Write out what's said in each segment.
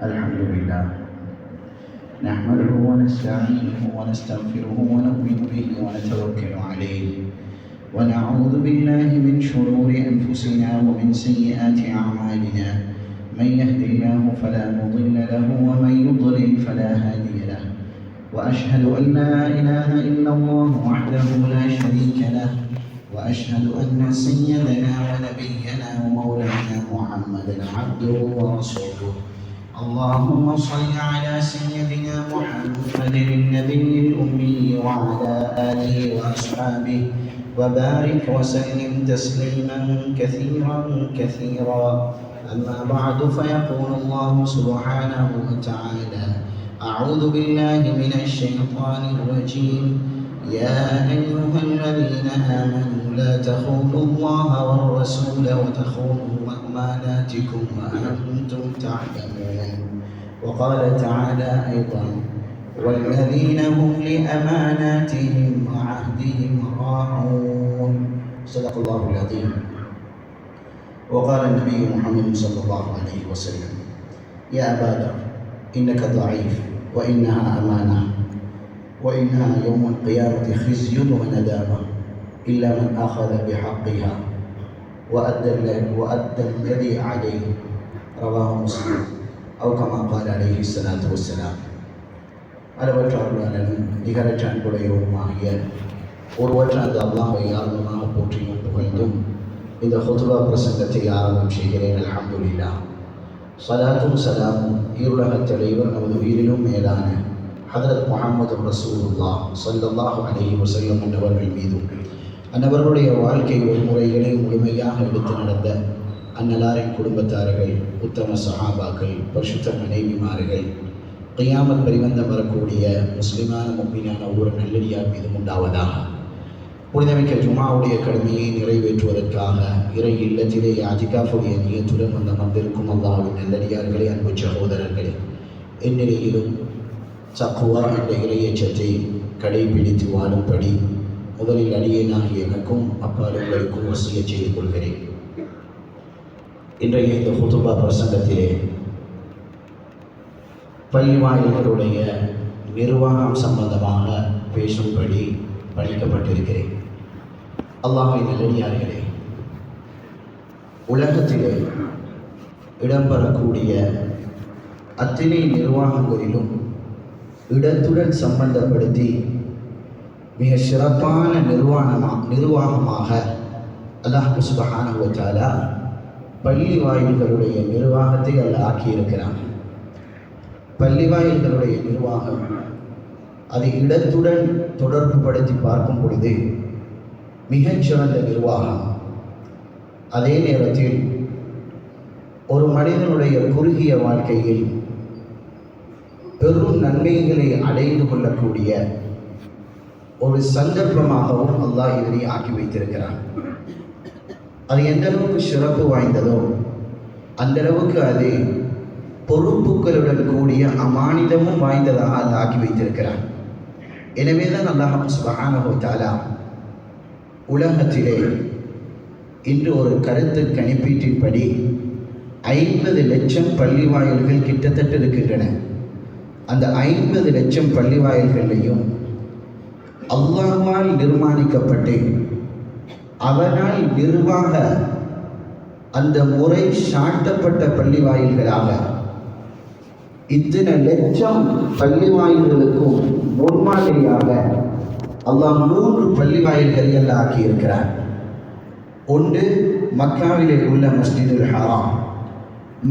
الحمد لله نحمده ونستعينه ونستغفره ونؤمن به ونتوكل عليه ونعوذ بالله من شرور أنفسنا ومن سيئات أعمالنا من يهد الله فلا مضل له ومن يضلل فلا هادي له وأشهد أن لا إله إلا الله وحده لا شريك له وأشهد أن سيدنا ونبينا ومولانا محمدا عبده ورسوله اللهم صل على سيدنا محمد النبي الأمي وعلى آله وأصحابه وبارك وسلم تسليما كثيرا كثيرا أما بعد فيقول الله سبحانه وتعالى أعوذ بالله من الشيطان الرجيم يا أيها الذين آمنوا لا تخونوا الله والرسول وتخونوا أماناتكم وأنتم تعلمون وقال تعالى أيضا والذين هم لأماناتهم وعهدهم راعون صدق الله العظيم وقال النبي محمد صلى الله عليه وسلم يا أبا ذر إنك ضعيف وإنها أمانة وإنها يوم القيامة خزي وندامة إلا من أخذ بحقها وأدى الذي عليه رواه مسلم أو كما قال عليه الصلاة والسلام அளவற்ற அருளாளனும் நிகரற்ற அன்புடையவருமாகிய ஒருவற்ற அந்த அல்லாஹ்வை ஆர்வமாக போற்றியும் புகழ்ந்தும் இந்த ஹுதுபா பிரசங்கத்தை ஆரம்பம் செய்கிறேன். அல்ஹம்துலில்லாஹ். ஸலாத்தும் சலாமும் ஈருலகத் தலைவர் நமது உயிரிலும் மேலான ஹதரத் முஹம்மது ரசூலுல்லாஹ் ஸல்லல்லாஹு அலைஹி வஸல்லம் அன்னவர்கள் மீதும் அன்னவர்களுடைய வாழ்க்கை வழிமுறைகளை முழுமையாக எடுத்து நடந்த அன்னலாரின் குடும்பத்தார்கள், உத்தம சஹாபாக்கள், பரிசுத்த மனைவிமார்கள், கியாமத் பரிவந்தம் வரக்கூடிய முஸ்லிமான முஃமினான ஒவ்வொரு நல்லடியார் மீதும் உண்டாவதாக. புனிதமிக்க ஜுமாவுடைய கடமையை நிறைவேற்றுவதற்காக இறை இல்லத்திலே இஅ்திகாஃபுடைய நியத்துடன் வந்திருக்கும் அல்லாஹ்வின் நல்லடியார்களே, அன்பு சகோதரர்களே, இந்நிலையிலும் தக்வா என்ற இறையச்சத்தை கடைபிடித்து வாழும்படி முதலில் அடியேனாகிய எனக்கும் அப்பால் உங்களுக்கும் வசியச் செய்து கொள்கிறேன். இன்றைய இந்த ஹுதுபா பிரசங்கத்திலே பள்ளிவாயில்களுடைய நிர்வாகம் சம்பந்தமாக பேசும்படி பணிக்கப்பட்டிருக்கிறேன். அல்லாஹ்வின் நல்லடியார்களே, உலகத்திலே இடம்பெறக்கூடிய அத்தனை நிர்வாகங்களிலும் இடத்துடன் சம்பந்தப்படுத்தி மிக சிறப்பான நிர்வாகமாக அல்லாஹ் சுப்ஹானஹு வ தஆலா பள்ளி வாயில்களுடைய நிர்வாகத்தை அல்லாஹ் ஆக்கியிருக்கிறான். பள்ளி வாயில்களுடைய நிர்வாகம் அது இடத்துடன் தொடர்பு படுத்தி பார்க்கும் பொழுது மிகச்சிறந்த நிர்வாகம். அதே நேரத்தில் ஒரு மனிதனுடைய குறுகிய வாழ்க்கையில் பெரும் நன்மைகளை அடைந்து கொள்ளக்கூடிய ஒரு சந்தர்ப்பமாகவும் அல்லாஹ் இதனை ஆக்கி வைத்திருக்கிறான். அது எந்த அளவுக்கு சிறப்பு வாய்ந்ததோ அந்த அளவுக்கு அது பொறுப்புகளுடன் கூடிய அமானிதமும் வாய்ந்ததாக அல்லாஹ் ஆக்கி வைத்திருக்கிறான். எனவே தான் அல்லாஹ் சுப்ஹானஹு வ தஆலா உலகத்திலே இன்று ஒரு கருத்து கணிப்பீட்டின்படி 50 லட்சம் பள்ளி வாயில்கள் கிட்டத்தட்ட இருக்கின்றன. அந்த 50 லட்சம் பள்ளி வாயில்களையும் அல்லாஹ்வால் நிர்மாணிக்கப்பட்டு அவனால் நிர்வாக அந்த முறை சாட்டப்பட்ட பள்ளி வாயில்களாக இத்தனை லட்சம் பள்ளி வாயில்களுக்கும் முன்மாதிரியாக அல்லாஹ் 3 பள்ளி வாயில்களை எல்லாம் ஆக்கியிருக்கிறார். ஒன்று மக்காவிலே உள்ள மஸ்ஜிதுல் ஹராம்,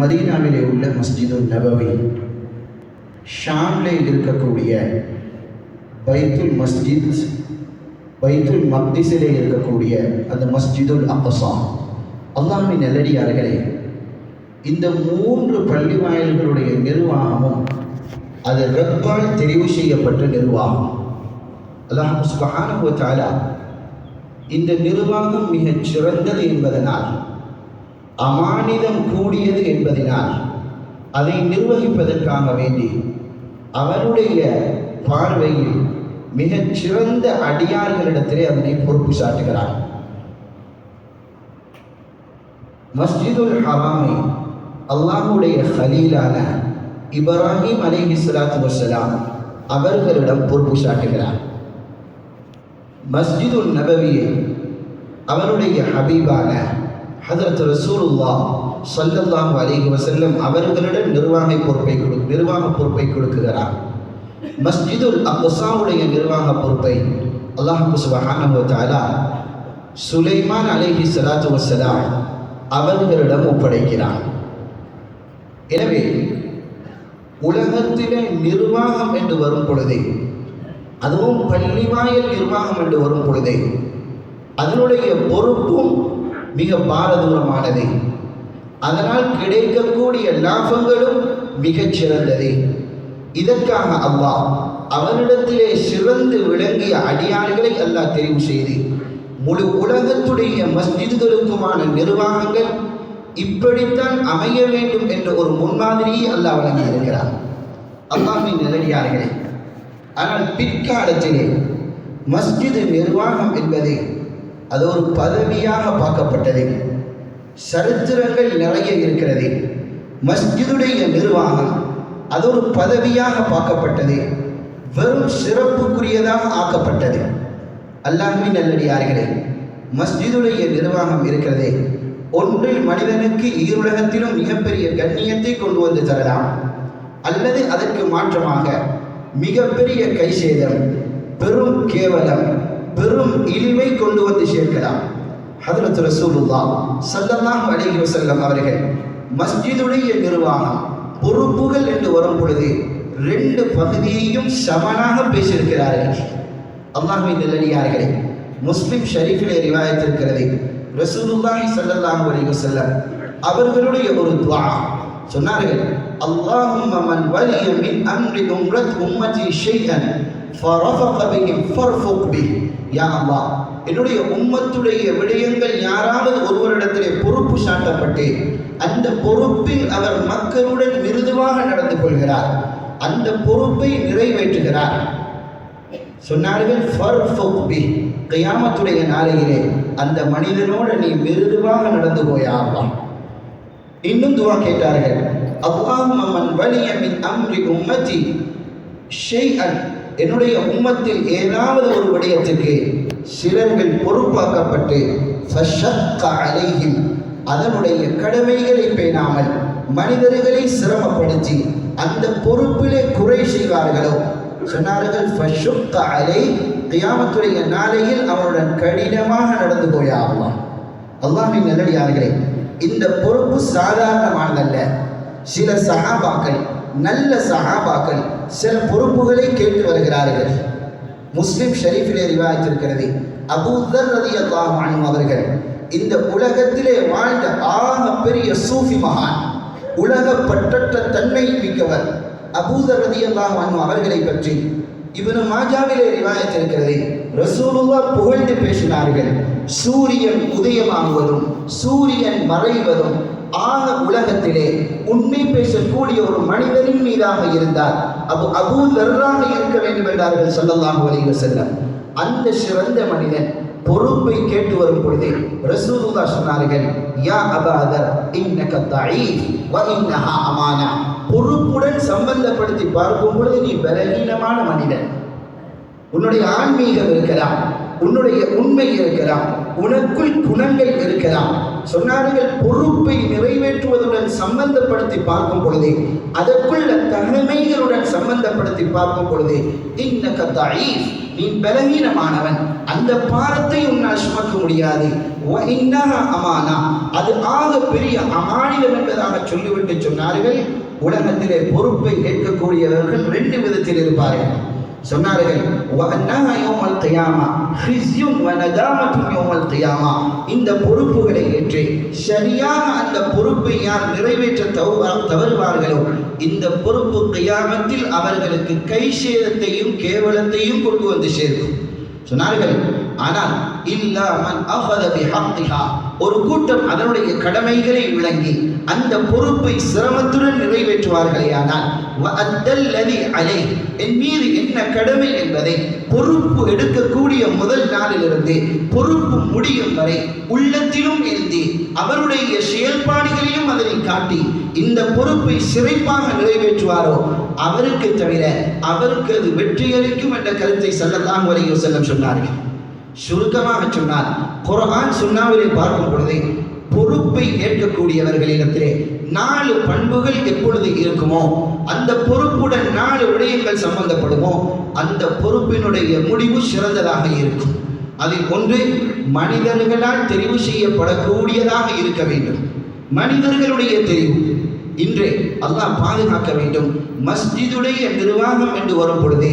மதீனாவிலே உள்ள மஸ்ஜிதுல் நபவி, ஷாமிலே இருக்கக்கூடிய பைத்துல் மஸ்ஜித், பைத்துல் மக்திஸிலே இருக்கக்கூடிய அந்த மஸ்ஜிதுல் அக்ஸா. அல்லாஹ்வின் நல்லடியார்களே, இந்த 3 பள்ளி வாயில்களுடைய நிர்வாகமும் அது ரப்பால் தெரிவு செய்யப்பட்ட நிர்வாகம். அல்லாஹ் சுப்ஹானஹு வ தஆலா இந்த நிர்வாகம் மிகச் சிறந்தது என்பதனால், அமானிதம் கூடியது என்பதனால், அதை நிர்வகிப்பதற்காக வேண்டி அவருடைய பார்வையில் மிகச் சிறந்த அடியார்களிடத்திலே அதனை பொறுப்பு சாட்டுகிறார். மஸ்ஜிதுல் ஹராமை அல்லாஹுடைய ஹலீலான இப்ராஹிம் அலைஹிஸ்ஸலாத்து வஸ்ஸலாம் அவர்களிடம் பொறுப்பு சாட்டுகிறார். மஸ்ஜிதுல் நபவியை அவருடைய ஹபீபான ஹதரத் ரசூலுல்லாஹ் ஸல்லல்லாஹு அலைஹி வஸல்லம் அவர்களிடம் நிர்வாக பொறுப்பை கொடுக்கிறார். மஸ்ஜிதுல் அக்ஸாவுடைய நிர்வாக பொறுப்பை அல்லாஹ் சுப்ஹானஹு வ தஆலா சுலைமான் அலைஹிஸ்ஸலாத்து வஸ்ஸலாம் அவர்களிடம் ஒப்படைக்கிறார். எனவே உலகத்திலே நிர்வாகம் என்று வரும் பொழுதே, அதுவும் பள்ளிவாயல் நிர்வாகம் என்று வரும் பொழுதே, அதனுடைய பொறுப்பும் மிக பாரதூரமானது. அதனால் கிடைக்கக்கூடிய லாபங்களும் மிகச் சிறந்தது. இதற்காக அல்லாஹ் அவனிடத்திலே சிறந்து விளங்கிய அடியார்களை அல்லாஹ் தெரிவு செய்து முழு உலகத்துடைய மஸ்ஜிதுகளுக்குமான நிர்வாகங்கள் இப்படித்தான் அமைய வேண்டும் என்ற ஒரு முன்மாதிரியை அல்லாஹ் வழங்கியிருக்கிறார். அல்லாஹ்வின் நல்லடியார்களே, ஆனால் பிற்காலத்திலே மஸ்ஜிது நிர்வாகம் என்பது அது ஒரு பதவியாக பார்க்கப்பட்டது. சரித்திரங்கள் நிறைய இருக்கிறது. மஸ்ஜிதுடைய நிர்வாகம் அது ஒரு பதவியாக பார்க்கப்பட்டது, வெறும் சிறப்புக்குரியதாக ஆக்கப்பட்டது. அல்லாஹ்வின் நல்லடியார்களே, மஸ்ஜிதுடைய நிர்வாகம் இருக்கிறதே, ஒன்றில் மனிதனுக்கு ஈருலகத்திலும் மிகப்பெரிய கண்ணியத்தை கொண்டு வந்து தரலாம், அல்லது அதற்கு மாற்றமாக மிகப்பெரிய கைசேதம், பெரும் கேவலம், பெரும் இழிவை கொண்டு வந்து சேர்க்கலாம். ஹதரத் ரசூலுல்லாஹ் ஸல்லல்லாஹு அலைஹி வஸல்லம் அவர்கள் மஸ்ஜிதுடைய நிர்வாகம் பொறுப்புகள் என்று வரும் பொழுது 2 பகுதியையும் சமனாக பேசியிருக்கிறார்கள். அல்லாஹ்வின் நல்லடியார்களே, முஸ்லிம் ஷரீஃபிலே ரிவாயத் இருக்கிறது. ரசூலுல்லாஹி ஸல்லல்லாஹு அலைஹி வஸல்லம் அவர்களுடைய ஒரு துஆ சொன்னார்கள், அல்லாஹும்ம மன் வலிய மின் அம்ரி உம்மதி ஷைஅன் ஃபரஃபக பிஹிம் ஃபர்ஃபுக் பிஹி. யா அல்லாஹ், என்னுடைய உம்மத்துடைய விடயங்கள் யாராவது ஒருவரிடத்திலே பொறுப்பு சாட்டப்பட்டு அந்த பொறுப்பில் அவர் மக்களுடன் மிருதுவாக நடந்து கொள்கிறார், அந்த பொறுப்பை நிறைவேற்றுகிறார், சொன்னார்கள் ஃபர்ஃபுக் பிஹி, கியாமத்துடைய நாளையிலே அந்த மனிதனோடு நீ மிருதுவாக நடந்து போயாவாம். இன்னும் துவா கேட்டார்கள், அல்லாஹும்ம மன் வலிய மின் அம்ரி உம்மதி ஷைஅன், என்னுடைய உம்மத்தில் ஏதாவது ஒரு விடயத்துக்கு சிலர்கள் பொறுப்பாக்கப்பட்டு ஃபஷக்க அலைஹிம், அதனுடைய கடமைகளை பேணாமல் மனிதர்களை சிரமப்படுத்தி அந்த பொறுப்பிலே குறை செய்வார்களோ, சொன்னார்கள் ஃபஷக்க அலை, கியாமத்துடைய நாளையில் அவனுடன் கடினமாக நடந்து போயாகலாம். அல்லாஹ்வின் நல்லடியார்களே, இந்த பொறுப்பு சாதாரணமானதல்ல. சில சஹாபாக்கள், நல்ல சஹாபாக்கள் சில பொறுப்புகளை கேட்டு வருகிறார்கள். முஸ்லிம் ஷரீஃபிலே ரிவாயத் இருக்கிறது. அபூ தர் ரலியல்லாஹு அன்ஹு அவர்கள் இந்த உலகத்திலே வாழ்ந்த ஆக பெரிய சூஃபி மகான், உலக பற்றற்ற தன்மை மிக்கவர் அபூ தர் ரலியல்லாஹு அன்ஹு அவர்களை பற்றி இப்னு மாஜாவிலே ரிவாயத் இருக்கிறது. ரசூலுல்லாஹ் புகழ்ந்து பேசினார்கள். சூரியன் உதயமாகுவதும் சூரியன் மறைவதும் ஆக உலகத்திலே உண்மை பேசக்கூடிய ஒரு மனிதனின் மீதாக இருந்தார் அபூ தர்ராக இருக்க வேண்டும் என்றார்கள் ஸல்லல்லாஹு அலைஹி வஸல்லம். அந்த சிறந்த மனிதன் பொறுப்பை கேட்டு வரும் பொழுது ரசூலுல்லாஹ் சொன்னார்கள், யா அபா தர் இன்னக தஈஃப் வ இன்னஹா அமானா, பொறுப்புடன் சம்பந்தப்படுத்தி பார்க்கும் பொழுது நீ பலவீனமான மனிதன். உன்னுடைய ஆன்மீகம் இருக்கலாம், உன்னுடைய உண்மை இருக்கலாம், உனக்குள் குணங்கள் இருக்கலாம். சொன்னார்கள், பொறுப்பை நிறைவேற்றுவதுடன் சம்பந்தப்படுத்தி பார்க்கும் பொழுது, அதற்குள்ள தகமைகளுடன் சம்பந்தப்படுத்தி பார்க்கும் பொழுது, இன்னக தஈஃப், நீ பலவீனமானவன், அந்த பாரத்தை உன்னால் சுமக்க முடியாது. வ இன்னஹா அமானா, அது ஆக பெரிய அமானிதம் என்பதாக சொல்லிவிட்டு சொன்னார்கள், உலகத்திலே பொறுப்பை ஏற்கக்கூடியவர்கள் 2 விதத்தில் இருப்பார்கள். சொன்னார்கள், இந்த பொறுப்புகளை ஏற்று சரியாக அந்த பொறுப்பை யார் நிறைவேற்ற தவறுவார்களோ இந்த பொறுப்பு கியாமத்தில் அவர்களுக்கு கை சேதத்தையும் கேவலத்தையும் கொண்டு வந்து சேர்க்கும். சொன்னார்கள், ஆனால் இல்லா மன் அஹத பிஹக்கிஹா, ஒரு கூட்டம் அதனுடைய கடமைகளை விளங்கி அந்த பொறுப்பை சிரமத்துடன் நிறைவேற்றுவார்களேயானால் வஅத்தல்லதி அலை, என் மீது என்ன கடமை என்பதை பொறுப்பு எடுக்கக்கூடிய முதல் நாளிலிருந்து பொறுப்பு முடியும் வரை உள்ளத்திலும் எழுதி அவருடைய செயல்பாடுகளிலும் அதனை காட்டி இந்த பொறுப்பை சிறப்பாக நிறைவேற்றுவாரோ அவருக்கு தவிர அவருக்கு அது வெற்றியளிக்கும் என்ற கருத்தை ஸல்லல்லாஹு அலைஹி வஸல்லம் சொன்னார்கள். சுருக்கமாக சொன்னார், குர்ஆன் சுன்னாவிலே பார்க்கும் பொழுது பொறுப்பை ஏற்கக்கூடியவர்களிடத்திலே 4 பண்புகள் எப்பொழுது இருக்குமோ, அந்த பொறுப்புடன் 4 விடயங்கள் சம்பந்தப்படுமோ, அந்த பொறுப்பினுடைய முடிவு சிறந்ததாக இருக்கும். அதில் ஒன்று, மனிதர்களால் தெரிவு செய்யப்படக்கூடியதாக இருக்க வேண்டும். மனிதர்களுடைய தெரிவு இன்றே அல்லாஹ் பாதுகாக்க வேண்டும். மஸ்ஜிதுடைய நிர்வாகம் என்று வரும் பொழுது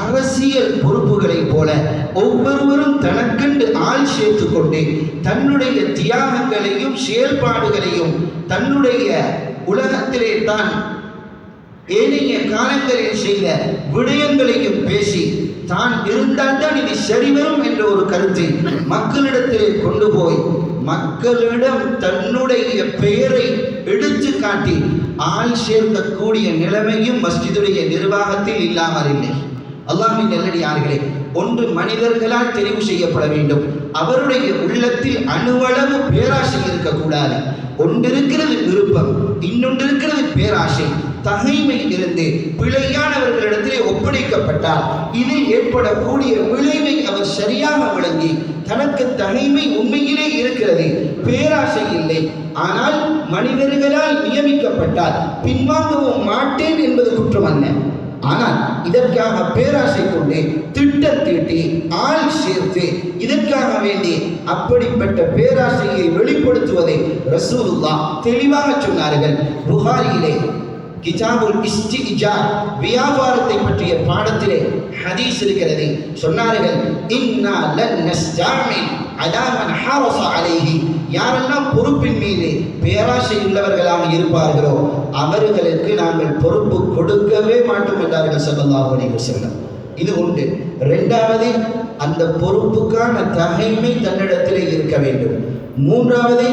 அரசியல் பொறுப்புகளை போல ஒவ்வொருவரும் தனக்கென்று ஆள் சேர்த்து கொண்டு தன்னுடைய தியாகங்களையும் செயல்பாடுகளையும் தன்னுடைய உலகத்திலே தான் ஏனைய காலங்களில் செய்த விடயங்களையும் பேசி தான் இருந்தால்தான் இது சரிவரும் என்ற ஒரு கருத்தை மக்களிடத்திலே கொண்டு போய் மக்களிடம் தன்னுடைய பெயரை எடுத்து காட்டி ஆள் சேர்க்கக்கூடிய நிலைமையும் மஸ்ஜிதுடைய நிர்வாகத்தில் இல்லாமல் இல்லை. அல்லாஹ்வின் நல்லடியார்களே, ஒன்று மனிதர்களால் தெரிவு செய்யப்பட வேண்டும். அவருடைய உள்ளத்தில் அணுவளவு பேராசை இருக்கக்கூடாது. ஒன்றிருக்கிறது விருப்பம், இன்னொன்றிருக்கிறது பேராசை. தகைமை இருந்து பிழையானவர்களிடத்திலே ஒப்படைக்கப்பட்டால் இதில் ஏற்படக்கூடிய விளைவை அவர் சரியாக விளங்கி தனக்கு தகைமை உண்மையிலே இருக்கிறது, பேராசை இல்லை, ஆனால் மனிதர்களால் நியமிக்கப்பட்டால் பின்வாங்கவும் மாட்டேன் என்பது குற்றம் அல்ல. ஆனால் இதற்காக பேராசை கொண்டு திட்டம் தீட்டி ஆள் சேர்த்து இதற்காக வேண்டி அப்படிப்பட்ட பேராசையை வெளிப்படுத்துவதை ரசூலுல்லாஹ் தெளிவாக சொன்னார்கள். புகாரியிலே கிதாபுல் இஸ்திஜார், வியாபாரத்தை பற்றிய பாடத்திலே ஹதீஸ் இருக்கிறது. சொன்னார்கள், இன்னா லன் நஸ்தஅமில் அலா மன் ஹரஸ அலைஹி, யாரெல்லாம் பொறுப்பின் மீது பேராசை உள்ளவர்களாக இருப்பார்களோ அவர்களுக்கு நாங்கள் பொறுப்பு கொடுக்கவே மாட்டோம் என்றார்கள் ஸல்லல்லாஹு அலைஹி வஸல்லம். இது உண்டு. இரண்டாவது, அந்த பொறுப்புக்கான தகைமை தன்னிடத்திலே இருக்க வேண்டும். மூன்றாவது,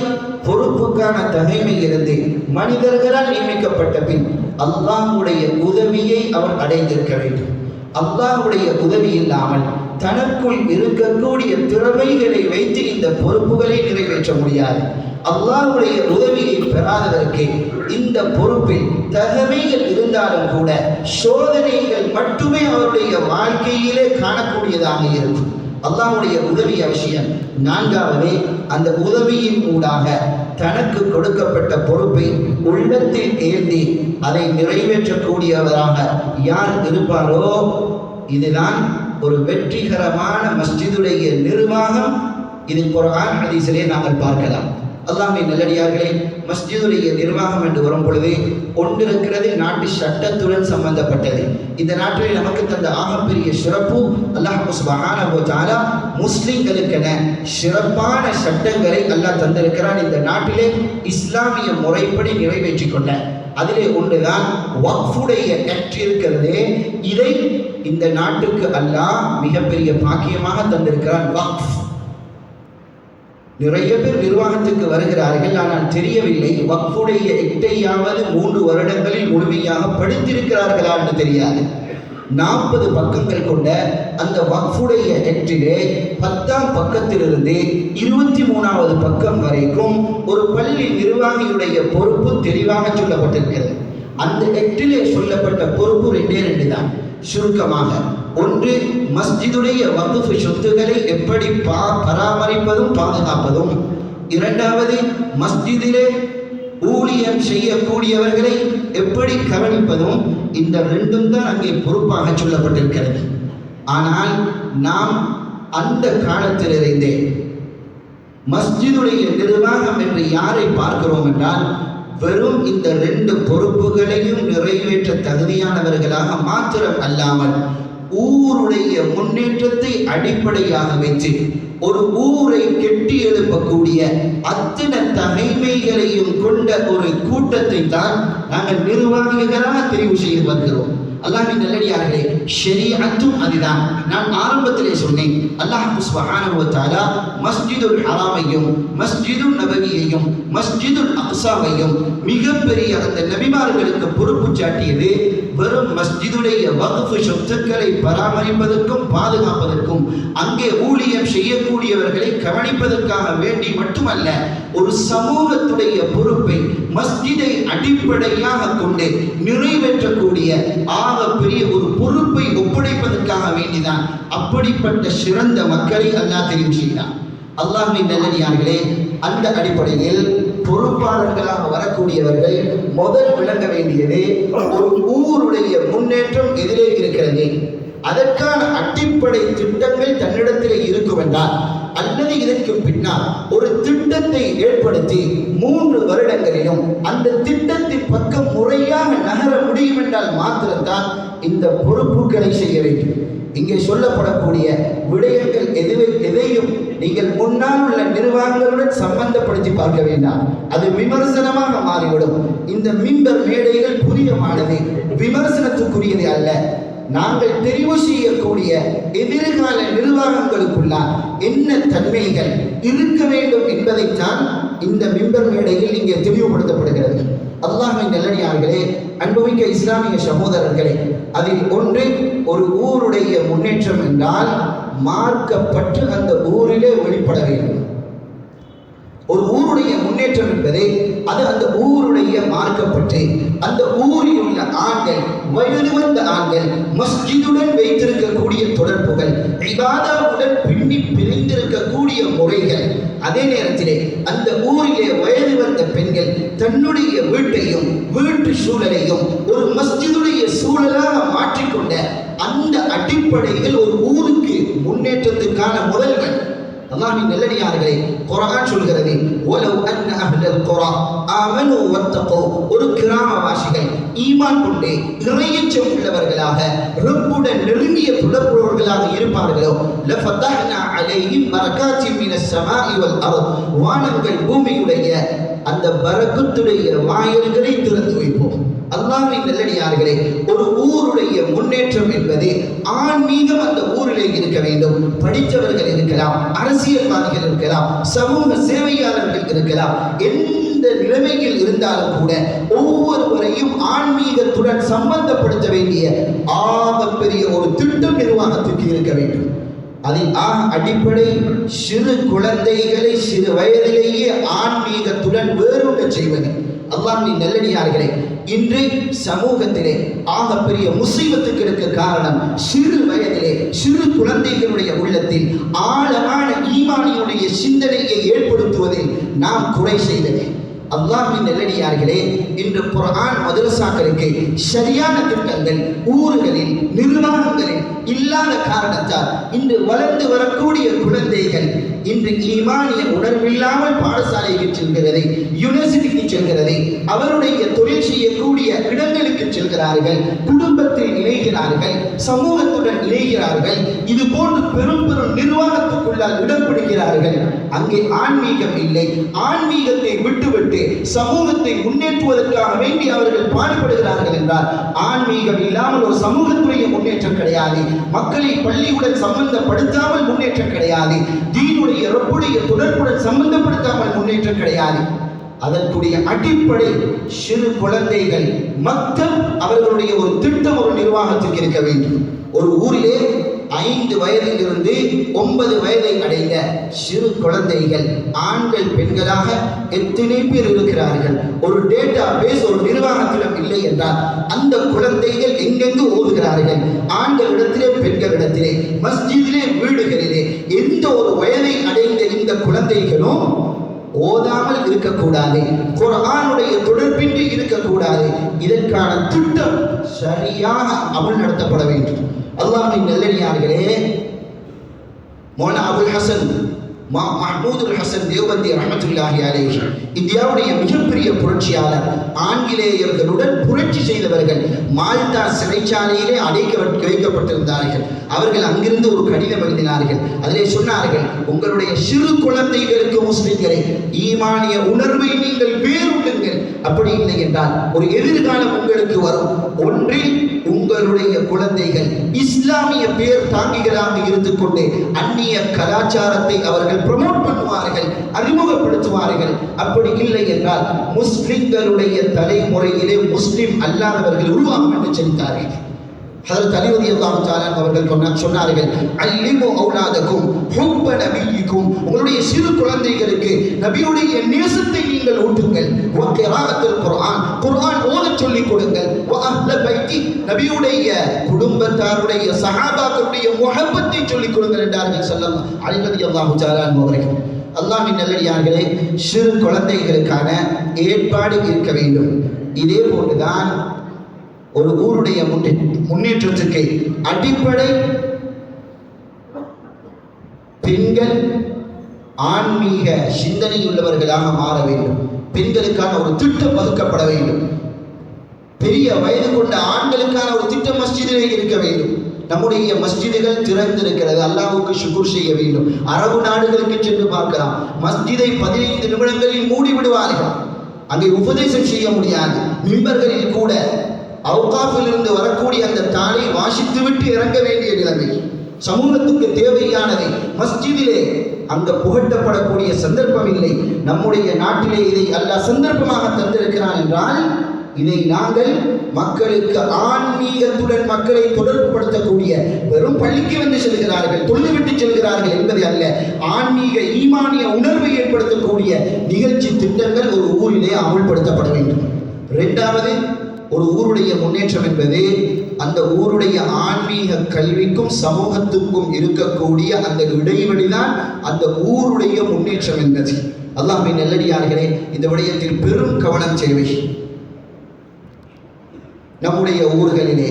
பொறுப்புக்கான தகைமை இருந்து மனிதர்களால் நியமிக்கப்பட்ட பின் அல்லாஹ்வுடைய உதவியை அவர் அடைந்திருக்க வேண்டும். அல்லாஹ்வுடைய உதவி இல்லாமல் தனக்குள் இருக்கக்கூடிய திறமைகளை வைத்து இந்த பொறுப்புகளை நிறைவேற்ற முடியாது. அல்லாஹ்வுடைய உதவியை பெறாததற்கு இந்த பொறுப்பில் தகமைகள் இருந்தாலும் கூட சோதனைகள் மட்டுமே அவருடைய வாழ்க்கையிலே காணக்கூடியதாக இருக்கும். அல்லாஹ்வுடைய உதவி அவசியம். நான்காவது, அந்த உதவியின் ஊடாக தனக்கு கொடுக்கப்பட்ட பொறுப்பை உள்ளத்தில் ஏந்தி அதை நிறைவேற்றக்கூடியவராக யார் இருப்பாரோ, இதுதான் ஒரு வெற்றிகரமான மஸ்ஜிதுடைய நிர்வாகம். இது குர்ஆன் ஹதீஸிலே நாங்கள் பார்க்கலாம். அல்லாஹ்வின் நல்லடியார்களே, மஸ்ஜிதுடைய நிர்வாகம் என்று வரும் பொழுது ஒன்றிருக்கிறது நாட்டு சட்டத்துடன் சம்பந்தப்பட்டது. இந்த நாட்டில் நமக்கு தந்த ஆகப்பெரிய சிறப்பு, அல்லாஹ் சுப்ஹானஹு வ தஆலா முஸ்லிம்களுக்கென சிறப்பான சட்டங்களை அல்லாஹ் தந்திருக்கிறான். இந்த நாட்டிலே இஸ்லாமிய முறைப்படி நிறைவேற்றி கொண்ட அதிலே ஒன்றுதான் வக்ஃபுடைய ஆக்ட் இருக்கிறது. இதை இந்த நாட்டுக்கு அல்லாஹ் மிகப்பெரிய பாக்கியமாக தந்திருக்கிறான். வக்ஃப் நிறைய பேர் நிர்வாகத்துக்கு வருகிறார்கள், ஆனால் தெரியவில்லை வக்ஃபுடைய ஆக்டையாவது 3 வருடங்களில் முழுமையாக படித்திருக்கிறார்களா என்று தெரியாது. 40 பக்கங்கள் கொண்ட அந்த வக்ஃபுடைய ஆக்டிலே 10ஆம் பக்கத்திலிருந்து 23வது பக்கம் வரைக்கும் ஒரு பள்ளி நிர்வாகியுடைய பொறுப்பு தெளிவாக சொல்லப்பட்டிருக்கிறது. அந்த ஆக்டிலே சொல்லப்பட்ட பொறுப்பு 2 தான். சுருக்கமாக, ஒன்று, மஸ்ஜிதுடைய வக்ஃப் சொத்துக்களை எப்படி பராமரிப்பதும் பாதுகாப்பதும். இரண்டாவது, மஸ்ஜிதிலே ஊழியம் செய்யக்கூடியவர்களை எப்படி கவனிப்பதும். இந்த 2ம் தான் அங்கே பொறுப்பாக சொல்லப்பட்டிருக்கிறது. ஆனால் நாம் அந்த காலத்திலிருந்தே மஸ்ஜிதுடைய நிர்வாகம் என்று யாரை பார்க்கிறோம் என்றால், வெறும் இந்த 2 பொறுப்புகளையும் நிறைவேற்ற தகுதியானவர்களாக மாத்திரம் அல்லாமல் ஊருடைய முன்னேற்றத்தை அடிப்படையாக வைத்து ஒரு ஊரை கெட்டி எழுப்பக்கூடிய அத்தனை தகைமைகளையும் கொண்ட ஒரு கூட்டத்தை தான் நாங்கள் நிர்வாகிகளாக தெரிவு செய்து வருகிறோம். அல்லாஹ்வின் நல்லடியார்களே, ஷரீஅத்தும் அதுதான். நான் ஆரம்பத்திலே சொன்னேன், அல்லாஹ் சுப்ஹானஹு வ தஆலா மஸ்ஜிதுல் ஹராமையும் மஸ்ஜிதுல் நபவியையும் மஸ்ஜிதுல் அக்ஸாவையும் மிகப்பெரிய அந்த நபிமார்களுக்கு பொறுப்பு சாட்டியது வெறும் மஸ்ஜிதுடைய வக்ஃப் சொத்துக்களை பராமரிப்பதற்கும் பாதுகாப்பதற்கும் அங்கே ஊழியம் செய்யக்கூடியவர்களை கவனிப்பதற்காக வேண்டி மட்டுமல்ல, ஒரு சமூகத்துடைய பொறுப்பை மஸ்ஜிதை அடிப்படையாக கொண்டு நிறைவேற்றக்கூடிய பெரிய ஒரு பொறுப்பை ஒப்படைப்பதற்காக வேண்டிதான் அப்படிப்பட்ட சிறந்த மக்களை அல்லாஹ் தெரிவு செய்தார். அல்லாஹ்வின் நல்லடியார்களே, அந்த அடிப்படையில் பொறுப்பாளர்களாக வரக்கூடியவர்கள் முதல் விளங்க வேண்டியது ஒரு ஊருடைய முன்னேற்றம் எதிரே இருக்கிறது, அதற்கான அடிப்படை திட்டங்கள் தன்னிடத்திலே இருக்கும் என்றால், அல்லது இதற்கு பின்னால் ஒரு திட்டத்தை ஏற்படுத்தி 3 வருடங்களிலும் அந்த திட்டத்தின் பக்கம் முறையாக நகர முடியும் என்றால் மாத்திரம்தான் இந்த பொறுப்புகளை செய்ய வேண்டும். இங்கே சொல்லப்படக்கூடிய விடயங்கள் எதையும் நீங்கள் முன்னால் உள்ள நிர்வாகங்களுடன் சம்பந்தப்படுத்தி பார்க்க வேண்டாம், அது விமர்சனமாக மாறிவிடும். இந்த மிம்பர் மேடைகள் புதியமானது, விமர்சனத்துக்குரியது அல்ல. நாங்கள் தெரிவு செய்யக்கூடிய எதிர்கால நிர்வாகங்களுக்குள்ளால் என்ன தன்மைகள் இருக்க வேண்டும் என்பதைத்தான் இந்த மிம்பர் மேடையில் இங்கே தெளிவுபடுத்தப்படுகிறது. அல்லாஹ்வின் நல்லடியார்களே, அன்புமிக்க இஸ்லாமிய சகோதரர்களே, அதில் ஒன்று, ஒரு ஊருடைய முன்னேற்றம் என்றால் மார்க்கப்பற்று அந்த ஊரிலே வெளிப்பட வேண்டும். ஒரு ஊருடைய முன்னேற்றம் என்பது அது அந்த ஊருடைய மார்க்கப்பற்று, அந்த ஊரில் உள்ள ஆண்கள், வயது வந்த ஆண்கள், மஸ்ஜிதுடன் வைத்திருக்கக்கூடிய தொடர்புகள், இபாதாவுடன் பின்னி பிரிந்திருக்கக்கூடிய முறைகள், அதே நேரத்திலே அந்த ஊரிலே வயது வந்த பெண்கள் தன்னுடைய வீட்டையும் வீட்டு சூழலையும் ஒரு மஸ்ஜிதுடைய சூழலாக மாற்றிக்கொண்ட அந்த அடிப்படையில் ஒரு ஊருக்கு முன்னேற்றத்துக்கான முதல்வன். அல்லாஹ்வின் நல்லடியார்களே, குர்ஆன் சொல்கிறது, வலவ் அன்ன அஹ்லல் குரா ஆமனு வத்தகூ, ஒரு கிராமவாசிகள் ஈமான் கொண்டு இறையச்சம் உள்ளவர்களாக ரப்புடன் நெருங்கிய தொடர்புள்ளவர்களாக இருப்பார்களோ, லஃபதஹ்னா அலைஹிம் பரகாத்தின் மினஸ் ஸமாஇ வல் அர்த், வானங்கள் பூமியுடைய அந்த பரக்கத்துடைய வாயில்களை திறந்து வைப்போம். அல்லாஹ்வின் நல்லடியார்களே, ஒரு ஊருடைய முன்னேற்றம் என்பது ஆன்மீகம் அந்த ஊரிலே இருக்க வேண்டும். படித்தவர்கள் இருக்கலாம், அரசியல்வாதிகள் இருக்கலாம், சமூக சேவையாளர்கள் இருக்கலாம், எந்த நிலைமையில் இருந்தாலும் கூட ஒவ்வொருவரையும் ஆன்மீகத்துடன் சம்பந்தப்படுத்த வேண்டிய ஆகப்பெரிய ஒரு திட்டம் நிர்வாகத்திற்கு இருக்க வேண்டும். அதில் அடிப்படை சிறு குழந்தைகளை சிறு வயதிலேயே ஆன்மீகத்துடன் வேறுபட செய்வது. அல்லாஹ்வின் நல்லடியார்களே, இன்று சமூகத்திலே ஆகப்பெரிய முசீபத்துக்கு இருக்க காரணம் சிறு வயதிலே சிறு குழந்தைகளுடைய உள்ளத்தில் ஆழமான ஈமானியுடைய சிந்தனையை ஏற்படுத்துவதில் நாம் குறை செய்தது. அல்லாஹ்வின் நல்லடியார்களே, இன்று குர்ஆன் மதரசாக்களுக்கு சரியான திட்டங்கள் ஊர்களில் நிர்வாகங்களில் இல்லாத காரணத்தால் இன்று வளர்ந்து வரக்கூடிய குழந்தைகள் இன்று ஈமானிய உணர்வில்லாமல் பாடசாலைக்கு செல்கிறது, யூனிவர்சிட்டிக்கு செல்கிறது, அவருடைய தொழில் செய்யக்கூடிய இடங்களுக்கு செல்கிறார்கள், குடும்பத்தில் இணைகிறார்கள், சமூகத்துடன் இணைகிறார்கள், இது போன்று பெரும் பெரும் நிர்வாகத்துக்குள்ளால் இடப்படுகிறார்கள். அங்கே ஆன்மீகம் இல்லை. ஆன்மீகத்தை விட்டுவிட்டு சமூகத்தை முன்னேற்றுவதற்காக வேண்டி அவர்கள் பாடுபடுகிறார்கள் என்றால் ஆன்மீகம் இல்லாமல் ஒரு சமூகத்துடைய முன்னேற்றம் கிடையாது. மக்களை பள்ளியுடன் சம்பந்தப்படுத்தாமல் முன்னேற்றம் கிடையாது. தீனுடைய ரப்புடைய தொடர்புடன் சம்பந்தப்படுத்தாமல் முன்னேற்றம் கிடையாது. அதற்குரிய அடிப்படை சிறு குழந்தைகள் மக்தப் அவர்களுடைய ஒரு திட்டம் ஒரு நிர்வாகத்துக்கு இருக்க வேண்டும். ஒரு ஊரிலே 5 வயதிலிருந்து 9 வயதை அடைந்த சிறு குழந்தைகள் ஆண்கள் பெண்களாக எத்தனை பேர் இருக்கிறார்கள்? ஒரு டேட்டா பேஸ் ஒரு நிர்வாகத்திடம் இல்லை என்றால் அந்த குழந்தைகள் எங்கெங்கு ஓதுகிறார்கள்? ஆண்களிடத்திலே, பெண்களிடத்திலே, மஸ்ஜிதிலே, வீடுகளிலே. எந்த ஒரு வயதை அடைந்த இந்த குழந்தைகளும் ஓதாமல் இருக்கக்கூடாது, குர்ஆனுடைய தொடர்பின்றி இருக்கக்கூடாது. இதற்கான திட்டம் சரியாக அமல் நடத்தப்பட வேண்டும். அல்லாஹ்வின் நல்லடியார்களே, மௌலானா அபுல் ஹசன் மஹ்மூதுல் ஹசன் தேவபந்தி ரஹ்மத்துல்லாஹி அலைஹி இந்தியாவுடைய மிகப்பெரிய புரட்சியாளர், ஆங்கிலேயர்களுடன் புரட்சி செய்தவர்கள், மால்டா சிறைச்சாலையிலே அடைக்க வைக்கப்பட்டிருந்தார்கள். அவர்கள் அங்கிருந்து ஒரு கடிதம் எழுதினார்கள். அதிலே சொன்னார்கள், உங்களுடைய சிறு குழந்தைகளுக்கு முஸ்லிம்களே, ஈமானிய உணர்வை நீங்கள் வேறுண்டுங்கள். அப்படி இல்லை என்றால் ஒரு எதிர்காலம் உங்களுக்கு வரும். ஒன்றில் உங்களுடைய குழந்தைகள் இஸ்லாமிய பேர் தாங்கிகளாக இருந்து கொண்டு அந்நிய கலாச்சாரத்தை அவர்கள் ப்ரமோட் பண்ணுவார்கள், அறிமுகப்படுத்துவார்கள். அப்படி இல்லை என்றால் முஸ்லிம்களுடைய தலைமுறையிலே முஸ்லிம் அல்லாதவர்கள் உருவாகும் என்று சொல்லித்தார்கள். ஹஜ்ரத் அலி ரலியல்லாஹு தஆலா அவர்கள் சொன்னார்கள், அல்லிமு அவுலாதக்கும் ஹுப்ப நபியிக்கும், உங்களுடைய சிறு குழந்தைகளுக்கு நபியுடைய நேசத்தை நீங்கள் ஊட்டுங்கள். வ கிராஅத்துல் குர்ஆன், குர்ஆன் ஓதச் சொல்லிக் கொடுங்கள். வ அஹ்ல பைத்தி, நபியுடைய குடும்பத்தாருடைய சஹாபாக்களுடைய முஹப்பத்தை சொல்லிக் கொடுங்கள் என்றார்கள் ஸல்லல்லாஹு அலைஹி ரலியல்லாஹு தஆலா அவர்கள். அல்லாஹ்வின் நல்லடியார்களே, சிறு குழந்தைகளுக்கான ஏற்பாடு இருக்க வேண்டும். இதே போன்றுதான் ஒரு ஊருடைய முன்னேற்றத்துக்கு அடிப்படை பெண்கள் ஆன்மீக சிந்தனை உள்ளவர்களாக மாற வேண்டும். பெண்களுக்கான ஒரு திட்டம் வகுக்கப்பட வேண்டும். பெரிய வயது கொண்ட ஆண்களுக்கான ஒரு திட்டம் மஸ்ஜிதிலே இருக்க வேண்டும். நம்முடைய மஸ்ஜிதுகள் திறந்திருக்கிறது, அல்லாஹ்வுக்கு ஷுக்ர் செய்ய வேண்டும். அரபு நாடுகளுக்கு சென்று பார்க்கலாம், மஸ்ஜிதை 15 நிமிடங்களில் மூடி விடுவார்கள். அங்கே உபதேசம் செய்ய முடியாது. மிம்பர்களில் கூட அவுகாஃபிலிருந்து வரக்கூடிய அந்த தாளை வாசித்துவிட்டு இறங்க வேண்டிய நிலைமை. சமூகத்துக்கு தேவையானதை மஸ்ஜிதிலே அங்க புகட்டப்படக்கூடிய சந்தர்ப்பம் இல்லை. நம்முடைய நாட்டிலே இதை அல்லாஹ் சந்தர்ப்பமாக தந்திருக்கிறான் என்றால் இதை நாங்கள் மக்களுக்கு ஆன்மீகத்துடன் மக்களை தொடர்புபடுத்தக்கூடிய, வெறும் பள்ளிக்கு வந்து செல்கிறார்கள், தொழுதுவிட்டு செல்கிறார்கள் என்பது அல்ல, ஆன்மீக ஈமானிய உணர்வை ஏற்படுத்தக்கூடிய நிகழ்ச்சி திட்டங்கள் ஒரு ஊரிலே அமுல்படுத்தப்பட வேண்டும். இரண்டாவது, ஒரு ஊருடைய முன்னேற்றம் என்பது அந்த ஊருடைய ஆன்மீக கல்விக்கும் சமூகத்துக்கும் இருக்கக்கூடிய அந்த இடைவெளிதான் அந்த ஊருடைய முன்னேற்றம் என்பது. அல்லாஹ்வின் நல்லடியார்களே, இந்த விடயத்தில் பெரும் கவனம் தேவை. நம்முடைய ஊர்களிலே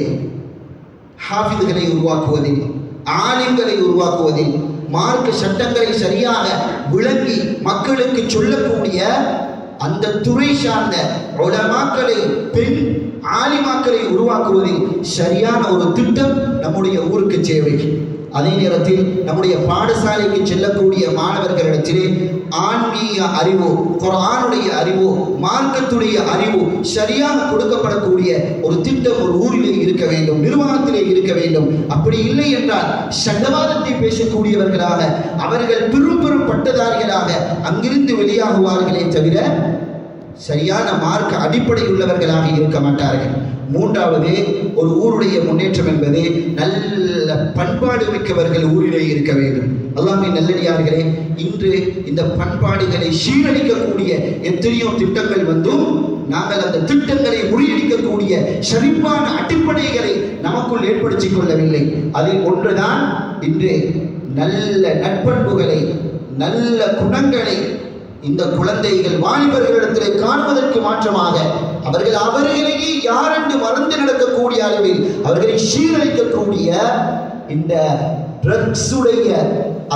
ஹாஃபிதுகளை உருவாக்குவதில், ஆலிம்களை உருவாக்குவதில், மார்க்க சட்டங்களை சரியாக விளங்கி மக்களுக்கு சொல்லக்கூடிய அந்த துறை சார்ந்த உலமாக்களை, பெண் ஆலிமாக்களை உருவாக்குவதில் சரியான ஒரு திட்டம் நம்முடைய ஊருக்கு தேவை. அதே நேரத்தில் நம்முடைய பாடசாலைக்கு செல்லக்கூடிய மாணவர்களிடத்திலே ஆன்மீக அறிவோ, குர்ஆனுடைய அறிவோ, மார்க்கத்துடைய அறிவோ சரியாக கொடுக்கப்படக்கூடிய ஒரு திட்டம் ஒரு ஊரிலே இருக்க வேண்டும், நிர்வாகத்திலே இருக்க வேண்டும். அப்படி இல்லை என்றால் சண்டவாதத்தை பேசக்கூடியவர்களாக, அவர்கள் பெரும் பெரும் பட்டதாரிகளாக அங்கிருந்து வெளியாகுவார்களே தவிர சரியான மார்க்க அடிப்படை உள்ளவர்களாக இருக்க மாட்டார்கள். மூன்றாவது, ஒரு ஊருடைய முன்னேற்றம் என்பது நல்ல பண்பாடு மிக்கவர்கள் ஊரிலே இருக்க வேண்டும். அல்லாஹ்வின் நல்லடியார்களே, இன்று இந்த பண்பாடுகளை சீரழிக்கக்கூடிய எத்தனையோ திட்டங்கள் வந்தும் நாங்கள் அந்த திட்டங்களை முறியடிக்கக்கூடிய செழிப்பான அடிப்படைகளை நமக்குள் ஏற்படுத்திக் கொள்ளவில்லை. அதில் ஒன்றுதான் இன்று நல்ல நற்பண்புகளை, நல்ல குணங்களை இந்த குழந்தைகள் வாலிபர்களிடத்திலே காணுவதற்கு மாற்றமாக அவர்களையே யாரென்று மறந்து நடக்கக்கூடிய அளவில் அவர்களை சீரழிக்கக்கூடிய இந்த ட்ரக்ஸுடைய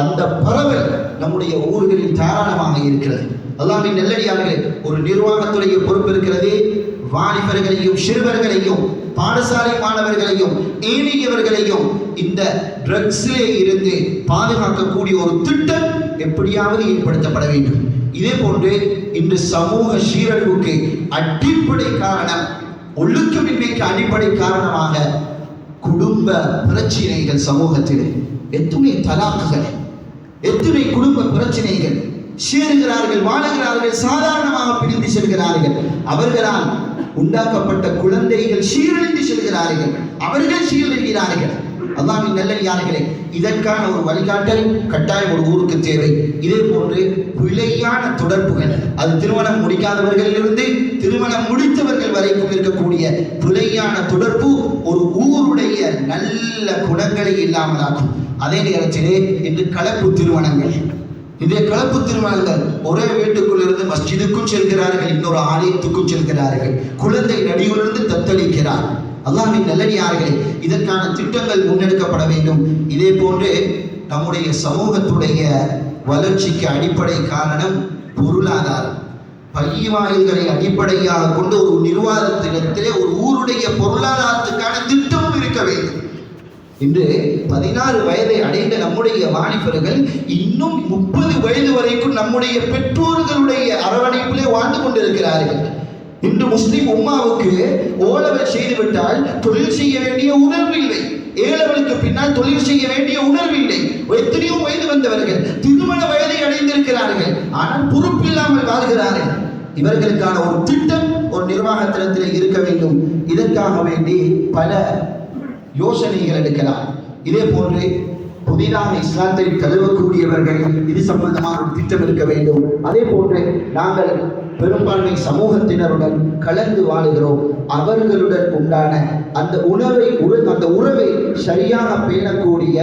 அந்த பரவல் நம்முடைய ஊர்களில் தாராளமாக இருக்கிறது. அல்லாஹ்வின் நல்லடியார்களே, ஒரு நிர்வாகத்துடைய பொறுப்பு இருக்கிறது. வாலிபர்களையும் சிறுவர்களையும் பாடசாலை மாணவர்களையும் ஏனையவர்களையும் இந்த ட்ரக்ஸிலே இருந்து பாதுகாக்கக்கூடிய ஒரு திட்டம் எப்படியாவது ஏற்படுத்தப்பட வேண்டும். இதே போன்று இன்று சமூக சீரழிவுக்கு அடிப்படை காரணம், ஒழுக்கமின்மைக்கு அடிப்படை காரணமாக குடும்ப பிரச்சனைகள். சமூகத்திலே எத்துணை தலாக்குகள், எத்துணை குடும்ப பிரச்சனைகள். சேருகிறார்கள், வாழுகிறார்கள், சாதாரணமாக பிரிந்து செல்கிறார்கள். அவர்களால் உண்டாக்கப்பட்ட குழந்தைகள் சீரழிந்து செல்கிறார்கள், அவர்கள் சீரழிகிறார்கள். அல்லாஹ்வின் நல்லடியார்களே, இதற்கான ஒரு வழிகாட்டல் கட்டாயம் ஒரு ஊருக்கு தேவை. இதே போன்று பிழையான தொடர்புகள், அது திருமணம் முடிக்காதவர்களிலிருந்து திருமணம் முடித்தவர்கள் வரைக்கும் இருக்கக்கூடிய பிழையான தொடர்பு ஒரு ஊருடைய நல்ல குணங்களை இல்லாமலாகும். அதே நேரத்திலே இன்று கலப்பு திருமணங்கள், இந்த கலப்பு திருமணங்கள் ஒரே வீட்டுக்குள் இருந்து மஸ்ஜிதுக்கும் செல்கிறார்கள், இன்னொரு ஆலயத்துக்கும் செல்கிறார்கள். குழந்தை நடிவிலிருந்து தத்தளிக்கிறார். அல்லாஹ்வின் நல்லடியார்களே, இதற்கான திட்டங்கள் முன்னெடுக்கப்பட வேண்டும். இதே போன்று நம்முடைய சமூகத்துடைய வளர்ச்சிக்கு அடிப்படை காரணம் பொருளாதாரம். பள்ளி வாயில்களை அடிப்படையாக கொண்டு ஒரு நிர்வாகத்திலே ஒரு ஊருடைய பொருளாதாரத்துக்கான திட்டமும் இருக்க வேண்டும். இன்று 16 வயதை அடைந்த நம்முடைய வாலிபர்கள் இன்னும் 30 வயது வரைக்கும் நம்முடைய பெற்றோர்களுடைய அரவணைப்பிலே வாழ்ந்து கொண்டிருக்கிறார்கள். இன்று முஸ்லிம் உம்மாவுக்கு ஓலவல் செய்துவிட்டால் தொழில் செய்ய வேண்டிய உணர்வில்லை, ஏழவலுக்கு பின்னால் தொழில் செய்ய வேண்டிய உணர்வில்லை. எத்தனையோ வயது வந்தவர்கள் திருமண வயதை அடைந்திருக்கிறார்கள், ஆனால் பொறுப்பில்லாமல் வாழ்கிறார்கள். இவர்களுக்கான ஒரு திட்டம் ஒரு நிர்வாகத்திடத்தில் இருக்க வேண்டும். இதற்காக வேண்டி பல யோசனைகள் எடுக்கலாம். இதே போன்று புதிதாக இஸ்லாத்தை தழுவக்கூடியவர்கள் இது சம்பந்தமான ஒரு திட்டம் இருக்க வேண்டும். அதே போன்று நாங்கள் பெரும்பான்மை சமூகத்தினருடன் கலந்து வாழுகிறோம், அவர்களுடன் உண்டான அந்த உறவை சரியாக பேணக்கூடிய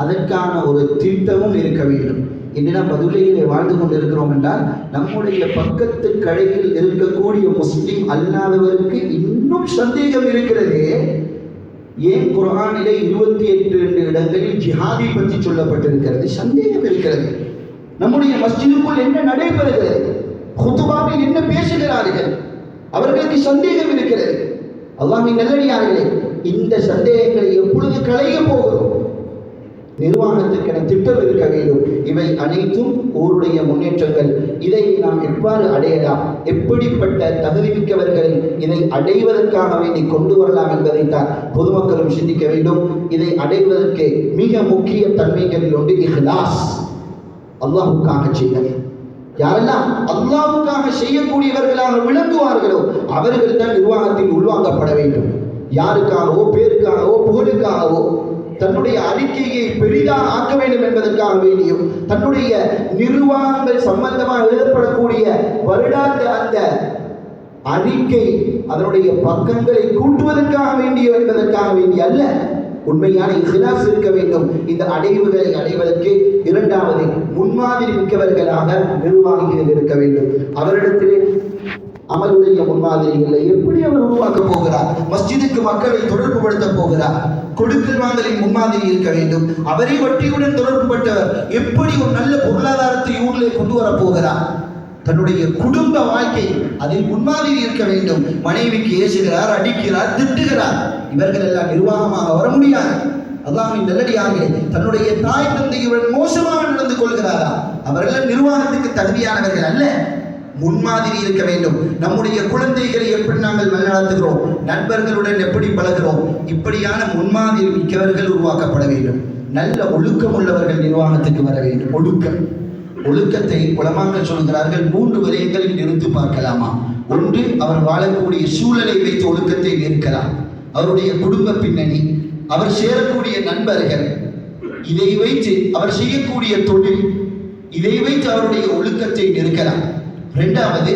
அதற்கான ஒரு திட்டமும் இருக்க வேண்டும். இன்று நாம் மதுரையிலே வாழ்ந்து கொண்டிருக்கிறோம் என்றால் நம்முடைய பக்கத்து கடையில் இருக்கக்கூடிய முஸ்லிம் அல்லாதவருக்கு இன்னும் சந்தேகம் இருக்கிறது. ஏன் குர்ஆனிலே 28 இடங்களில் ஜிஹாதை பற்றி சொல்லப்பட்டிருக்கிறது? சந்தேகம் இருக்கிறது. நம்முடைய மஸ்ஜிதுக்குள் என்ன நடைபெறுகிறது, குதுபாவில் என்ன பேசுகிறார்கள், அவர்களுக்கு சந்தேகம் இருக்கிறது. அல்லாஹ்வின் நல்லடியார்களே, இந்த சந்தேகங்களை எப்பொழுது களைய போகிறோம்? நிர்வாகத்துக்கென திட்டம் இருக்க வேண்டும். இவை அனைத்தும் ஊருடைய முன்னேற்றங்கள். இதை நாம் எவ்வாறு அடையலாம், எப்படிப்பட்ட தகுதிமிக்கவர்களை இதை அடைவதற்காக வேண்டி கொண்டு வரலாம் என்பதைத்தான் பொதுமக்களும் சிந்திக்க வேண்டும். இதை அடைவதற்கு மிக முக்கிய தன்மைகளில் ஒன்று இஹ்லாஸ், அல்லாஹ்வுக்காக செய்தல். யாரெல்லாம் அல்லாஹ்வுக்காக செய்யக்கூடியவர்களாக விளங்குவார்களோ அவர்கள் தான் நிர்வாகத்தில் உள்வாங்கப்பட வேண்டும். யாருக்காகவோ பேருக்காகவோ புகழுக்காகவோ தன்னுடைய அறிக்கையை பெரிதாக ஆக்க வேண்டும் என்பதற்காக வேண்டியும் தன்னுடைய நிர்வாகங்கள் சம்பந்தமாக எழுதப்படக்கூடிய வருடாந்த அந்த அறிக்கை அதனுடைய பக்கங்களை கூட்டுவதற்காக வேண்டிய என்பதற்காக வேண்டிய அல்ல. உண்மையான இஹ்லாஸ் இருக்க வேண்டும். இந்த அடைவுகளை அடைவதற்கு இரண்டாவது முன்மாதிரி மிக்கவர்களாக நிர்வாகிகள் இருக்க வேண்டும். அவரிடத்திலே அமலுடைய முன்மாதிரிகளை எப்படி அவர் உருவாக்க போகிறார், மஸ்ஜிதுக்கு மக்களை தொடர்பு படுத்த போகிறார், கொடுக்கல் வாங்கலின் முன்மாதிரி இருக்க வேண்டும். அவரே வட்டியுடன் தொடர்பு பட்டவர் எப்படி ஒரு நல்ல பொருளாதாரத்தை ஊரிலே கொண்டு வர போகிறார், தன்னுடைய குடும்ப வாழ்க்கை அதில் முன்மாதிரி இருக்க வேண்டும். மனைவிக்கு ஏசுகிறார், அடிக்கிறார், திட்டுகிறார், இவர்கள் எல்லாம் நிர்வாகமாக வர முடியாது. அல்லாஹ்வின் நல்லடியார்களே, தன்னுடைய தாய் தந்தையுடன் மோசமாக நடந்து கொள்கிறாரா, அவர்கள் நிர்வாகத்துக்கு தகுதியானவர்கள் அல்ல. முன்மாதிரி இருக்க வேண்டும். நம்முடைய குழந்தைகளை எப்படி நாங்கள் வழிநடத்துகிறோம், நண்பர்களுடன் எப்படி பழகிறோம், இப்படியான முன்மாதிரி மிக்கவர்கள் உருவாக்கப்பட வேண்டும். நல்ல ஒழுக்கம் உள்ளவர்கள் நிர்வாகத்துக்கு வர வேண்டும். ஒழுக்கத்தை உலமாக்கள் சொல்கிறார்கள் 3 விடயங்களில் நிறுத்தி பார்க்கலாமா. ஒன்று, அவர் வாழக்கூடிய சூழலை வைத்து ஒழுக்கத்தை நிற்கலாம். அவருடைய குடும்ப பின்னணி, அவர் சேரக்கூடிய நண்பர்கள், இதை வைத்து அவர் செய்யக்கூடிய தொழில், இதை வைத்து அவருடைய ஒழுக்கத்தை நிற்கலாம். இரண்டாவது,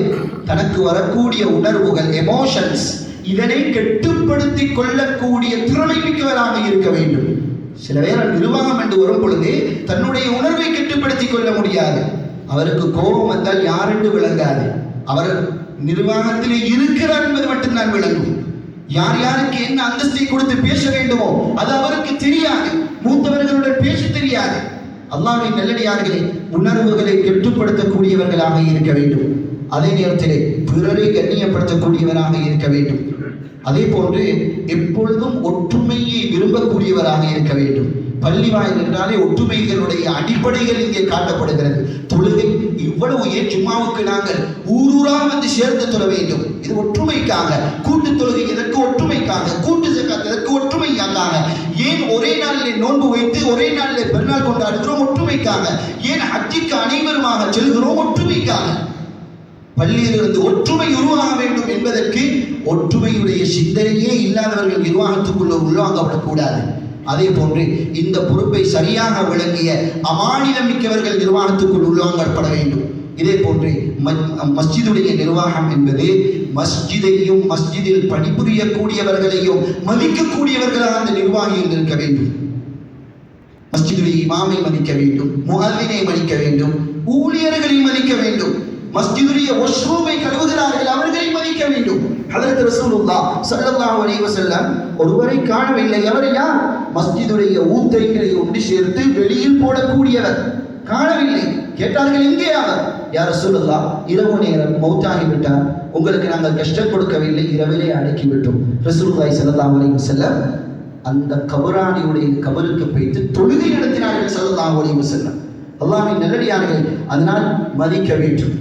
தனக்கு வரக்கூடிய உணர்வுகள், எமோஷன்ஸ், இதனை கட்டுப்படுத்தி கொள்ளக்கூடிய திறமை மிக்கவராக இருக்க வேண்டும். சில பேர் நிர்வாகம் என்று வரும் பொழுது தன்னுடைய உணர்வை கட்டுப்படுத்திக் கொள்ள முடியாது. அவருக்கு கோபம் வந்தால் யாரென்று விளங்காது. அவர் நிர்வாகத்திலே இருக்கிறார் என்பது மட்டும்தான் விளங்கும். யார் யாருக்கு என்ன அந்தஸ்தை கொடுத்து பேச வேண்டுமோ அது அவருக்கு தெரியாது. மூத்தவர்களுடன் பேச தெரியாது. அல்லாஹ்வின் நல்லடியார்களே, உணர்வுகளை கட்டுப்படுத்தக்கூடியவர்களாக இருக்க வேண்டும். அதே நேரத்திலே பிறரை கண்ணியப்படுத்தக்கூடியவராக இருக்க வேண்டும். அதே போன்று எப்பொழுதும் ஒற்றுமையை விரும்பக்கூடியவராக இருக்க வேண்டும். பள்ளி வாயில் என்றாலே ஒற்றுமைகளுடைய அடிப்படைகள் இங்கே காட்டப்படுகிறது. தொழுகை இவ்வளவு ஏன் ஜும்மாவுக்கு நாங்கள் ஊரூராக வந்து சேர்ந்து தொழ வேண்டும், இது ஒற்றுமைக்காக. கூட்டு தொழுகை இதற்கு ஒற்றுமைக்காக, கூட்டு ஜக்காத் இதற்கு ஒற்றுமைக்காக. ஏன் ஒரே நாளில் நோன்பு வைத்து ஒரே நாளில் பெருநாள் கொண்டாடுகிறோம், ஒற்றுமைக்காக. ஏன் ஹஜ்ஜுக்கு அனைவருமாக செல்கிறோம், ஒற்றுமைக்காக. பள்ளியிலிருந்து ஒற்றுமை உருவாக வேண்டும் என்பதற்கு ஒற்றுமையுடைய சிந்தனையே இல்லாதவர்கள் நிர்வாகத்துக்குள்ள உள்வாங்கப்படக்கூடாது. அதே போன்று இந்த பொறுப்பை சரியாக விளங்கிய அமானிதம் மிக்கவர்கள் நிர்வாகத்துக்குள் உள்வாங்கப்பட வேண்டும். இதே போன்று மஸ்ஜிதுடைய நிர்வாகம் என்பது மஸ்ஜிதையும் மஸ்ஜிதில் பணிபுரியக்கூடியவர்களையும் மதிக்கக்கூடியவர்களாக அந்த நிர்வாகிகள் இருக்க வேண்டும். மஸ்ஜிதுடைய இமாமை மதிக்க வேண்டும், முஅல்லினை மதிக்க வேண்டும், ஊழியர்களை மதிக்க வேண்டும். மஸ்ஜிதுடைய வாஷ்ரூமை கழுவுகிறார்கள், அவர்களை மதிக்க வேண்டும். ஹஜ்ரத் ரசூலுல்லாஹ் ஸல்லல்லாஹு அலைஹி வஸல்லம் ஒருவரை காணவில்லை. அவர் யார்? மஸ்ஜிதுடைய ஊத்தைகளை ஒன்று சேர்த்து வெளியில் போடக்கூடியவர். காணவில்லை. கேட்டார்கள், எங்கே அவர்? யா ரசூலுல்லாஹ், இரவு நேரம் மௌத்தாகிவிட்டார், உங்களுக்கு நாங்கள் கஷ்டம் கொடுக்கவில்லை, இரவிலே அடக்கிவிட்டோம். ரசூலுல்லாஹி ஸல்லல்லாஹு அலைஹி வஸல்லம் அந்த கபராணியுடைய கபருக்கு போய்த்து தொழுகை நடத்தினார்கள் ஸல்லல்லாஹு அலைஹி வஸல்லம். அல்லாஹ்வின் நல்லடியார்கள், அதனால் மதிக்க வேண்டும்.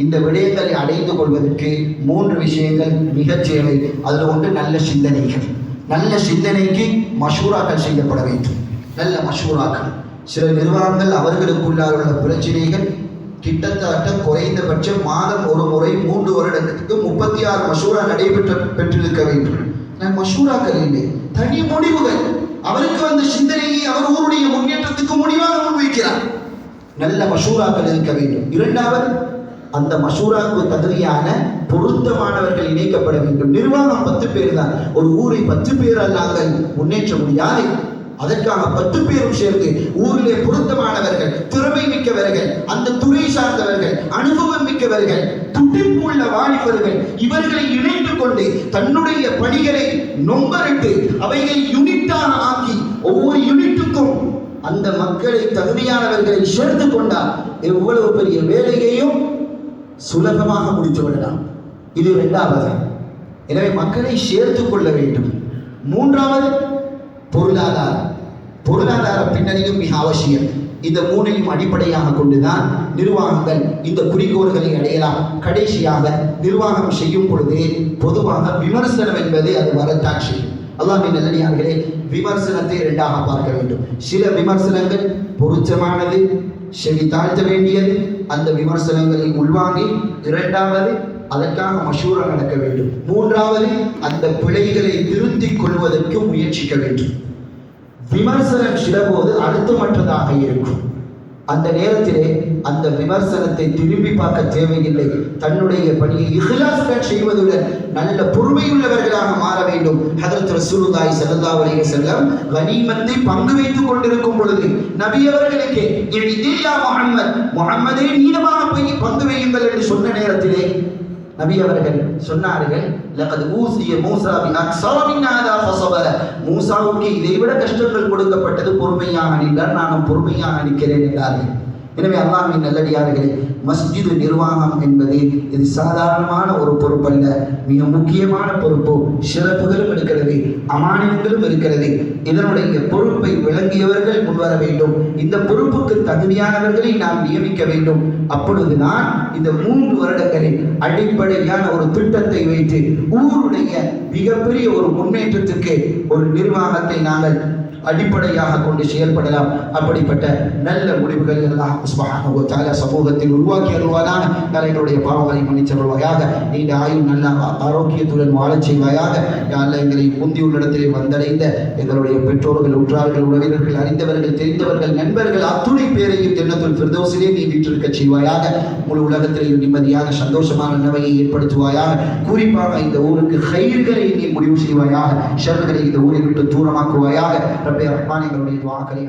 இந்த விடயங்களை அடைந்து கொள்வதற்கு 3 விஷயங்கள் மிகச் தேவை. அதில் ஒன்று நல்ல சிந்தனைகள். நல்ல சிந்தனைக்கு மஷூராக்கள் செய்யப்பட வேண்டும். நல்ல மஷூராக்கள். சில நிர்வாகங்கள் அவர்களுக்குள்ளாக உள்ள பிரச்சனைகள் கிட்டத்தட்ட குறைந்தபட்சம் மாதம் ஒரு முறை 3 வருடத்துக்கு 36 மஷூரா பெற்றிருக்க வேண்டும். மஷூராக்கள் இல்லை, தனி முடிவுகள். அவருக்கு வந்த சிந்தனையை அவர் ஊருடைய முன்னேற்றத்துக்கு முடிவாக முன்வைக்கிறார். நல்ல மஷூராக்கள் இருக்க வேண்டும். இரண்டாவது, அந்த மஷூராவுக்கு தகுதியான பொருத்தமானவர்கள் இணைக்கப்பட வேண்டும். நிர்வாகம் 10 பேர் தான். ஒரு ஊரை 10 பேர் அல்லாமல் முன்னேற்ற முடியாது. அதற்காக 10 பேரும் சேர்ந்து ஊரிலே பொருத்தமானவர்கள், திறமை மிக்கவர்கள், அந்த துறை சார்ந்தவர்கள், அனுபவம் மிக்கவர்கள், துடிப்பு உள்ள வாலிபர்கள், இவர்களை இணைத்துக் கொண்டு தன்னுடைய பணிகளை நொம்பரிட்டு அவைகளை யூனிட்டாக ஆக்கி ஒவ்வொரு யூனிட்டுக்கும் அந்த மக்களை தகுதியானவர்களை சேர்த்து கொண்டால் எவ்வளவு பெரிய வேலையையும் சுலபமாக முடித்து விடலாம். இது இரண்டாவது. எனவே மக்களை சேர்த்து கொள்ள வேண்டும். மூன்றாவது, பொருளாதார பின்னணியும் மிக அவசியம். இந்த 3ஐயும் அடிப்படையாக கொண்டுதான் நிர்வாகங்கள் இந்த குறிக்கோள்களை அடையலாம். கடைசியாக நிர்வாகம் செய்யும் பொழுது பொதுவாக விமர்சனம் என்பது அது வரத்தான் செய்யும். அல்லாஹ்வின் நல்லடியார்களே, விமர்சனத்தை 2ஆக பார்க்க வேண்டும். சில விமர்சனங்கள் பொருத்தமானது, செவி தாழ்த்த வேண்டியது, அந்த விமர்சனங்களை உள்வாங்கி, இரண்டாவது அதற்காக மஷூரா நடக்க வேண்டும், மூன்றாவது அந்த பிழைகளை திருத்திக் கொள்வதற்கு முயற்சிக்க வேண்டும். விமர்சனம் சிலபோது அர்த்தமற்றதாக இருக்கும். அந்த நேரத்திலே அந்த விமர்சனத்தை திரும்பி பார்க்க தேவையில்லை. தன்னுடைய பணியை இஹ்லாஸுடன் செய்வதுடன் நல்ல பொறுமையுள்ளவர்களாக மாற வேண்டும். ஹஜ்ரத் ரசூலுல்லாஹி ஸல்லல்லாஹு அலைஹி வஸல்லம் கனிமத்தை பங்கு வைத்துக் கொண்டிருக்கும் பொழுது நபி அவர்களுக்கு இதில்லா முஹம்மதே நீளமாக போய் பங்கு வையுங்கள் என்று சொன்ன நேரத்திலே நபி அவர்கள் சொன்னார்கள், லகத் ஊசிய மூஸா பி அக்ஸர மின் ஹாதா ஃபஸபர. மூஸாவுக்கு இதைவிட கஷ்டங்கள் கொடுக்கப்பட்டது, பொறுமையாக நின்றார், நானும் பொறுமையாக நிற்கிறேன் என்றார்கள். எனவே அல்லாஹ்வின் நல்லடியார்களே, மஸ்ஜிது நிர்வாகம் என்பது இது சாதாரணமான ஒரு பொறுப்பல்ல, மிக முக்கியமான பொறுப்பு. சிறப்புகளும் இருக்கிறது, அமானியங்களும் இருக்கிறது. இதனுடைய பொறுப்பை விளங்கியவர்கள் முன்வர வேண்டும். இந்த பொறுப்புக்கு தகுதியானவர்களை நாம் நியமிக்க வேண்டும். அப்பொழுதுதான் இந்த 3 வருடங்களில் அடிப்படையான ஒரு திட்டத்தை வைத்து ஊருடைய மிகப்பெரிய ஒரு முன்னேற்றத்துக்கு ஒரு நிர்வாகத்தை நாங்கள் அடிப்படையாக கொண்டு செயல்படலாம். அப்படிப்பட்ட நல்ல முடிவுகள் அல்லாஹ் சுப்ஹானஹு வ தஆலா சமூகத்தில் உருவாக்கி அருள்வானாக. எங்களுடைய பாவங்களை மன்னிச்சருள்வாயாக. நீண்ட ஆயுள் நல்ல ஆரோக்கியத்துடன் வாழச் செய்வாயாக. அல்லாஹ் எங்களை முந்தியுள்ள இடத்திலே வந்தடைந்த எங்களுடைய பெற்றோர்கள், உற்றார்கள், உறவினர்கள், அறிந்தவர்கள், தெரிந்தவர்கள், நண்பர்கள் அத்துணை பேரையும் ஜன்னத்துல் ஃபிர்தௌஸிலே நீ வீற்றிருக்க செய்வாயாக. முழு உலகத்திலேயும் நிம்மதியான சந்தோஷமான நிலைமையை ஏற்படுத்துவாயாக. குறிப்பாக இந்த ஊருக்கு கைர்களை நீ முடிவு செய்வாயாக. ஷர்களை இந்த ஊரை விட்டு தூரமாக்குவாயாக. ரப்பே ரஹ்மான், எங்களுடைய துஆக்களை